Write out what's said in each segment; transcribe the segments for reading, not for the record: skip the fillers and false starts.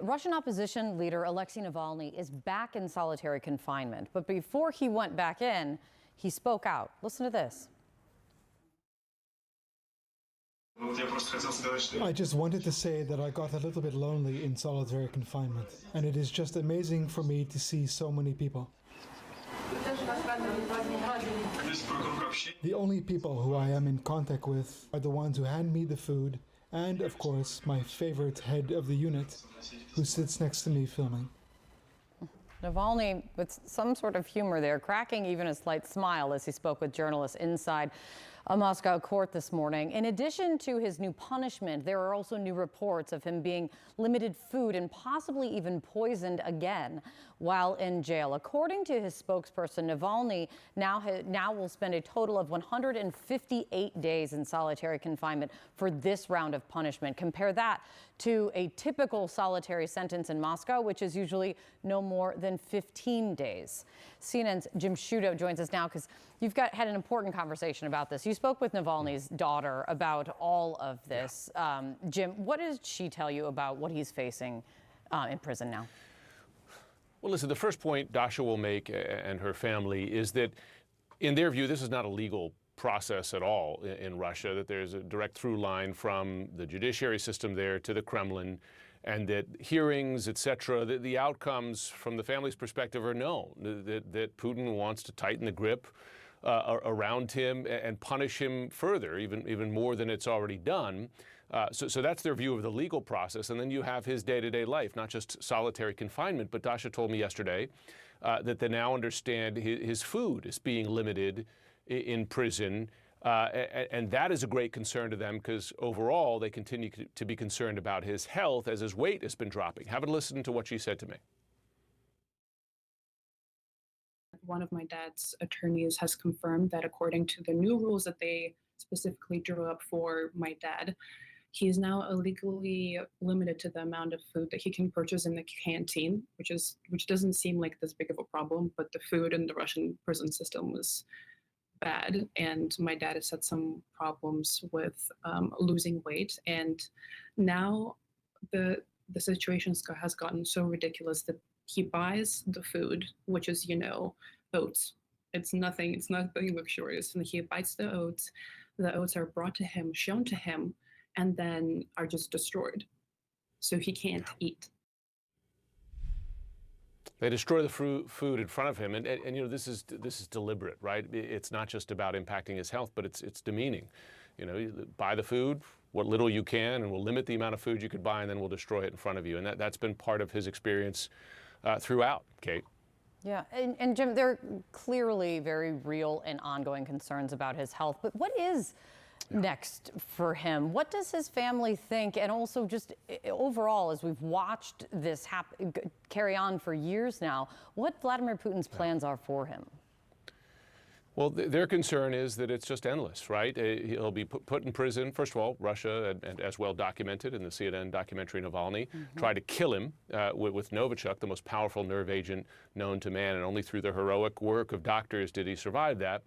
Russian opposition leader Alexei Navalny is back in solitary confinement. But before he went back in, he spoke out. Listen to this. I just wanted to say that I got a little bit lonely in solitary confinement, and it is just amazing for me to see so many people. The only people who I am in contact with are the ones who hand me the food, and of course my favorite head of the unit, who sits next to me filming. Navalny, with some sort of humor there, cracking even a slight smile as he spoke with journalists inside a Moscow court this morning. In addition to his new punishment, there are also new reports of him being limited food and possibly even poisoned again while in jail. According to his spokesperson, Navalny now will spend a total of 158 days in solitary confinement for this round of punishment. Compare that to a typical solitary sentence in Moscow, which is usually no more than 15 days. CNN's Jim Sciutto joins us now because you've had an important conversation about this. You spoke with Navalny's daughter about all of this. Jim, what did she tell you about what he's facing in prison now? Well, listen, the first point Dasha will make and her family is that, in their view, this is not a legal process at all in Russia, that there's a direct through line from the judiciary system there to the Kremlin, and that hearings, etc., the outcomes from the family's perspective are known, that Putin wants to tighten the grip around him and punish him further, even more than it's already done. So that's their view of the legal process. And then you have his day-to-day life, not just solitary confinement, but Dasha told me yesterday that they now understand his food is being limited in prison. And that is a great concern to them because overall they continue to be concerned about his health as his weight has been dropping. Have a listen to what she said to me. One of my dad's attorneys has confirmed that according to the new rules that they specifically drew up for my dad, he is now illegally limited to the amount of food that he can purchase in the canteen, which doesn't seem like this big of a problem, but the food in the Russian prison system was bad, and my dad has had some problems with losing weight, and now the situation has gotten so ridiculous that he buys the food, which is, oats. It's nothing luxurious, and he buys the oats. The oats are brought to him, shown to him, and then are just destroyed, so he can't eat. They destroy the food in front of him, and this is deliberate, right? It's not just about impacting his health, but it's demeaning. You buy the food, what little you can, and we'll limit the amount of food you could buy, and then we'll destroy it in front of you. And that's been part of his experience throughout, Kate. Yeah, and Jim, there are clearly very real and ongoing concerns about his health. But what is next for him? What does his family think? And also just overall, as we've watched this carry on for years now, what Vladimir Putin's plans are for him? Well, their concern is that it's just endless, right? He'll be put in prison. First of all, Russia, and as well documented in the CNN documentary Navalny, tried to kill him with Novichok, the most powerful nerve agent known to man, and only through the heroic work of doctors did he survive that.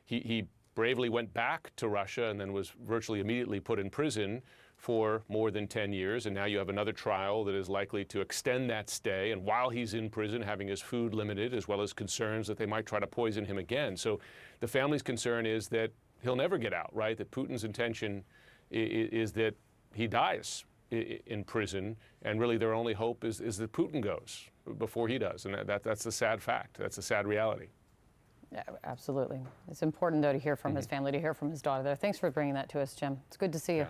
He bravely went back to Russia and then was virtually immediately put in prison for more than 10 years. And now you have another trial that is likely to extend that stay. And while he's in prison, having his food limited, as well as concerns that they might try to poison him again. So the family's concern is that he'll never get out, right? That Putin's intention is that he dies in prison. And really their only hope is that Putin goes before he does. And that's the sad fact. That's the sad reality. Yeah, absolutely. It's important, though, to hear from his family, to hear from his daughter there. Thanks for bringing that to us, Jim. It's good to see you. Yeah.